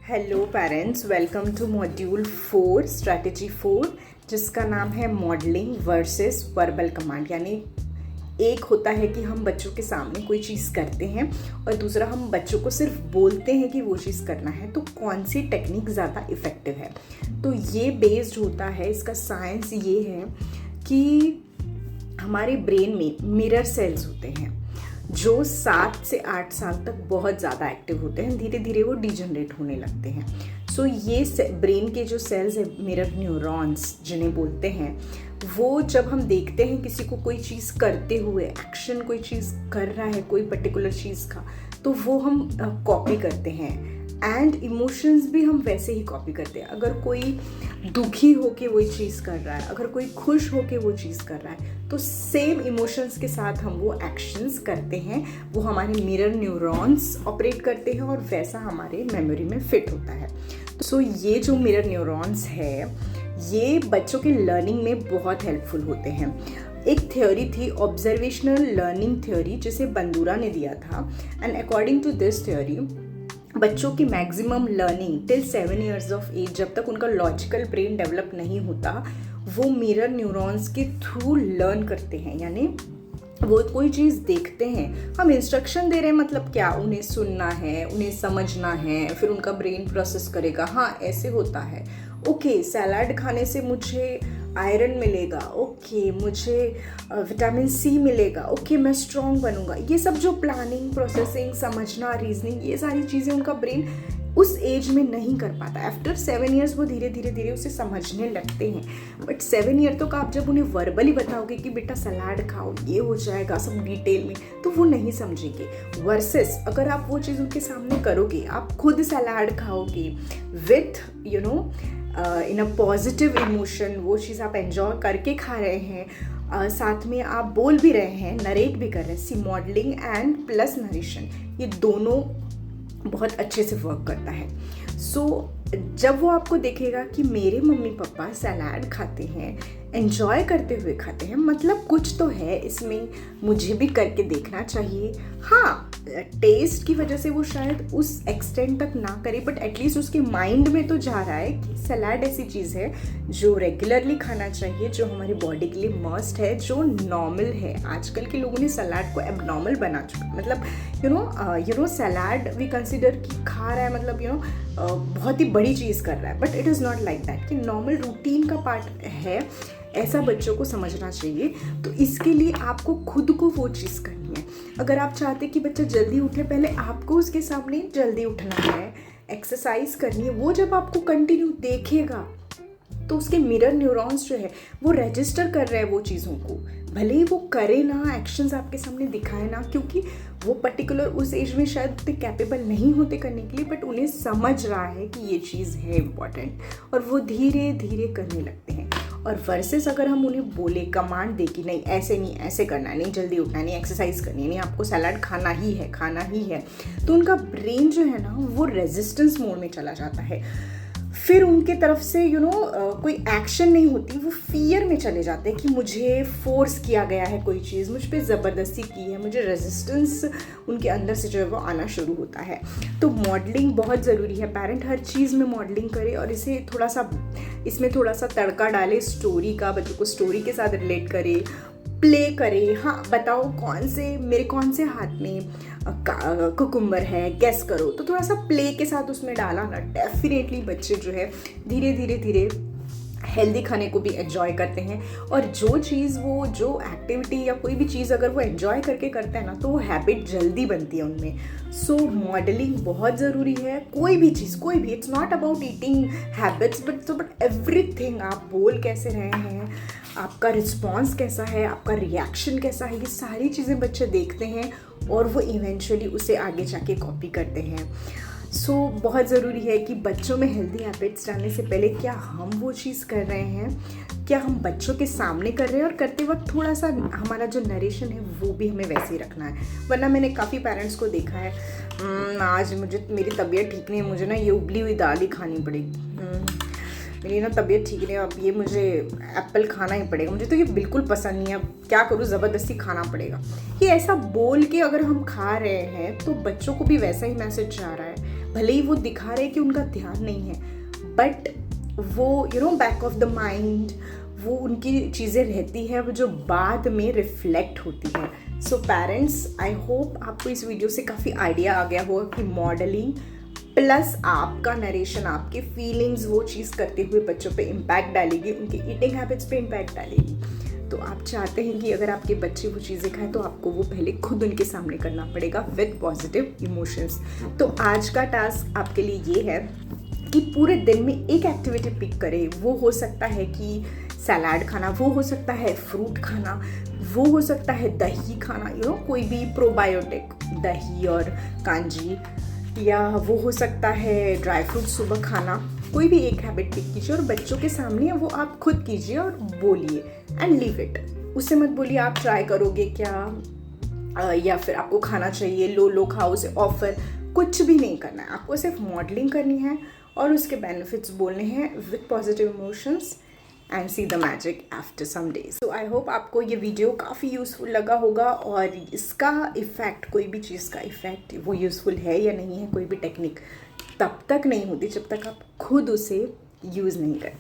Hello parents, welcome to module 4 strategy 4 जिसका नाम है मॉडलिंग वर्सेस वर्बल कमांड। यानी एक होता है कि हम बच्चों के सामने कोई चीज़ करते हैं और दूसरा हम बच्चों को सिर्फ बोलते हैं कि वो चीज़ करना है, तो कौन सी टेक्निक ज़्यादा इफ़ेक्टिव है। तो ये बेस्ड होता है, इसका साइंस ये है कि हमारे ब्रेन में मिरर सेल्स होते हैं जो 7 से 8 साल तक बहुत ज़्यादा एक्टिव होते हैं, धीरे धीरे वो डिजनरेट होने लगते हैं। सो ये ब्रेन के जो सेल्स है, मिरर न्यूरॉन्स जिन्हें बोलते हैं, वो जब हम देखते हैं किसी को कोई चीज़ करते हुए, एक्शन कोई चीज़ कर रहा है कोई पर्टिकुलर चीज़ का, तो वो हम कॉपी करते हैं। एंड इमोशंस भी हम वैसे ही कॉपी करते हैं। अगर कोई दुखी होके वो चीज़ कर रहा है, अगर कोई खुश होके वो चीज़ कर रहा है, तो सेम इमोशंस के साथ हम वो एक्शंस करते हैं। वो हमारे मिरर न्यूरॉन्स ऑपरेट करते हैं और वैसा हमारे मेमोरी में फिट होता है। सो ये जो मिरर न्यूरॉन्स है, ये बच्चों के लर्निंग में बहुत हेल्पफुल होते हैं। एक थ्योरी थी, ऑब्जर्वेशनल लर्निंग थ्योरी, जिसे बंदूरा ने दिया था। And according to this theory, बच्चों की maximum learning till 7 years of age, जब तक उनका लॉजिकल ब्रेन डेवलप नहीं होता, वो मिरर न्यूरॉन्स के थ्रू लर्न करते हैं। यानी वो कोई चीज़ देखते हैं, हम इंस्ट्रक्शन दे रहे हैं, मतलब क्या, उन्हें सुनना है, उन्हें समझना है, फिर उनका ब्रेन प्रोसेस करेगा, हाँ ऐसे होता है, ओके सैलाड खाने से मुझे आयरन मिलेगा, ओके मुझे विटामिन सी मिलेगा, ओके मैं स्ट्रॉन्ग बनूंगा। ये सब जो प्लानिंग, प्रोसेसिंग, समझना, रीजनिंग, ये सारी चीज़ें उनका ब्रेन उस एज में नहीं कर पाता। आफ्टर 7 ईयर्स वो धीरे धीरे उसे समझने लगते हैं। बट 7 ईयर तक आप जब उन्हें वर्बली बताओगे कि बेटा सलाद खाओ, ये हो जाएगा सब डिटेल में, तो वो नहीं समझेंगे। वर्सेस अगर आप वो चीज़ उनके सामने करोगे, आप खुद सलाद खाओगे with in a positive emotion, वो चीज़ आप एंजॉय करके खा रहे हैं, साथ में आप बोल भी रहे हैं, नरेट भी कर रहे हैं। सी मॉडलिंग एंड प्लस नरेशन, ये दोनों बहुत अच्छे से वर्क करता है। सो जब वो आपको देखेगा कि मेरे मम्मी पापा सलाद खाते हैं, एंजॉय करते हुए खाते हैं, मतलब कुछ तो है इसमें, मुझे भी करके देखना चाहिए। हाँ, टेस्ट की वजह से वो शायद उस एक्सटेंट तक ना करे, बट एटलीस्ट उसके माइंड में तो जा रहा है कि सलाद ऐसी चीज़ है जो रेगुलरली खाना चाहिए, जो हमारी बॉडी के लिए मस्ट है, जो नॉर्मल है। आजकल के लोगों ने सलाद को एबनॉर्मल बना चुका, मतलब you know salad we consider कि खा रहा है, मतलब बहुत ही बड़ी चीज़ कर रहा है, but it is not like that, कि नॉर्मल रूटीन का पार्ट है। ऐसा बच्चों को समझना चाहिए। तो इसके लिए आपको खुद को वो चीज़ करनी है। अगर आप चाहते कि बच्चा जल्दी उठे, पहले आपको उसके सामने जल्दी उठना है, एक्सरसाइज करनी है। वो जब आपको कंटिन्यू देखेगा तो उसके मिरर न्यूरॉन्स जो है वो रजिस्टर कर रहे हैं वो चीज़ों को, भले ही वो करे ना, एक्शंस आपके सामने दिखाए ना, क्योंकि वो पर्टिकुलर उस एज में शायद उतने कैपेबल नहीं होते करने के लिए, बट उन्हें समझ रहा है कि ये चीज़ है इम्पॉर्टेंट, और वो धीरे धीरे करने लगते हैं। और वर्सेस अगर हम उन्हें बोले, कमांड दे कि नहीं ऐसे नहीं, ऐसे करना है, नहीं जल्दी उठना है, नहीं एक्सरसाइज करनी है, नहीं आपको सलाद खाना ही है, खाना ही है, तो उनका ब्रेन जो है ना वो रेजिस्टेंस मोड में चला जाता है। फिर उनके तरफ से कोई एक्शन नहीं होती, वो फियर में चले जाते हैं कि मुझे फोर्स किया गया है कोई चीज़, मुझ पर ज़बरदस्ती की है, मुझे रेजिस्टेंस उनके अंदर से जो है वो आना शुरू होता है। तो मॉडलिंग बहुत ज़रूरी है। पेरेंट हर चीज़ में मॉडलिंग करे और इसमें थोड़ा सा तड़का डाले स्टोरी का, बच्चों को स्टोरी के साथ रिलेट करे, प्ले करे। हाँ बताओ मेरे कौन से हाथ में कुकुम्बर है, गेस करो। तो थोड़ा सा प्ले के साथ उसमें डाला ना, डेफिनेटली बच्चे जो है धीरे धीरे हेल्दी खाने को भी एंजॉय करते हैं। और जो एक्टिविटी या कोई भी चीज़ अगर वो एंजॉय करके करते हैं ना, तो वो हैबिट जल्दी बनती है उनमें। सो मॉडलिंग बहुत ज़रूरी है। कोई भी, it's not about eating habits, but everything. आप बोल कैसे रहे हैं, आपका रिस्पॉन्स कैसा है, आपका रिएक्शन कैसा है, ये सारी चीज़ें बच्चे देखते हैं और वो इवेंचुअली उसे आगे जाके कॉपी करते हैं। सो बहुत ज़रूरी है कि बच्चों में हेल्दी हैबिट्स डालने से पहले क्या हम वो चीज़ कर रहे हैं, क्या हम बच्चों के सामने कर रहे हैं, और करते वक्त थोड़ा सा हमारा जो नरेशन है वो भी हमें वैसे ही रखना है। वरना मैंने काफ़ी पेरेंट्स को देखा है, आज मेरी तबीयत ठीक नहीं है, मुझे ना ये उबली हुई दाल ही खानी पड़ेगी, मेरी ना तबीयत ठीक नहीं है, अब ये मुझे एप्पल खाना ही पड़ेगा, मुझे तो ये बिल्कुल पसंद नहीं है, अब क्या करूँ, ज़बरदस्ती खाना पड़ेगा। ये ऐसा बोल के अगर हम खा रहे हैं तो बच्चों को भी वैसा ही मैसेज जा रहा है। भले ही वो दिखा रहे कि उनका ध्यान नहीं है, बट वो बैक ऑफ द माइंड वो उनकी चीज़ें रहती है, वो जो बाद में रिफ्लेक्ट होती है। सो पेरेंट्स, आई होप आपको इस वीडियो से काफ़ी आइडिया आ गया होगा कि मॉडलिंग प्लस आपका नरेशन, आपके फीलिंग्स वो चीज़ करते हुए बच्चों पे इम्पैक्ट डालेगी, उनकी ईटिंग हैबिट्स पे इम्पैक्ट डालेगी। तो आप चाहते हैं कि अगर आपके बच्चे वो चीज़ें खाएं तो आपको वो पहले खुद उनके सामने करना पड़ेगा विद पॉजिटिव इमोशंस। तो आज का टास्क आपके लिए ये है कि पूरे दिन में एक एक्टिविटी पिक करें। वो हो सकता है कि सलाद खाना, वो हो सकता है फ्रूट खाना, वो हो सकता है दही खाना, कोई भी प्रोबायोटिक दही और कांजी, या वो हो सकता है ड्राई फ्रूट सुबह खाना। कोई भी एक हैबिट पिक कीजिए और बच्चों के सामने वो आप खुद कीजिए और बोलिए एंड लीव इट। उससे मत बोलिए आप ट्राई करोगे क्या, या फिर आपको खाना चाहिए, लो खाओ, उसे ऑफर, कुछ भी नहीं करना है। आपको सिर्फ मॉडलिंग करनी है और उसके बेनिफिट्स बोलने हैं with positive emotions and see the magic after some days. तो आई होप आपको ये वीडियो काफ़ी यूज़फुल लगा होगा और इसका इफ़ेक्ट, कोई भी चीज़ का इफ़ेक्ट वो यूज़फुल है या नहीं है, कोई भी टेक्निक तब तक नहीं होती जब तक आप खुद उसे यूज़ नहीं करते।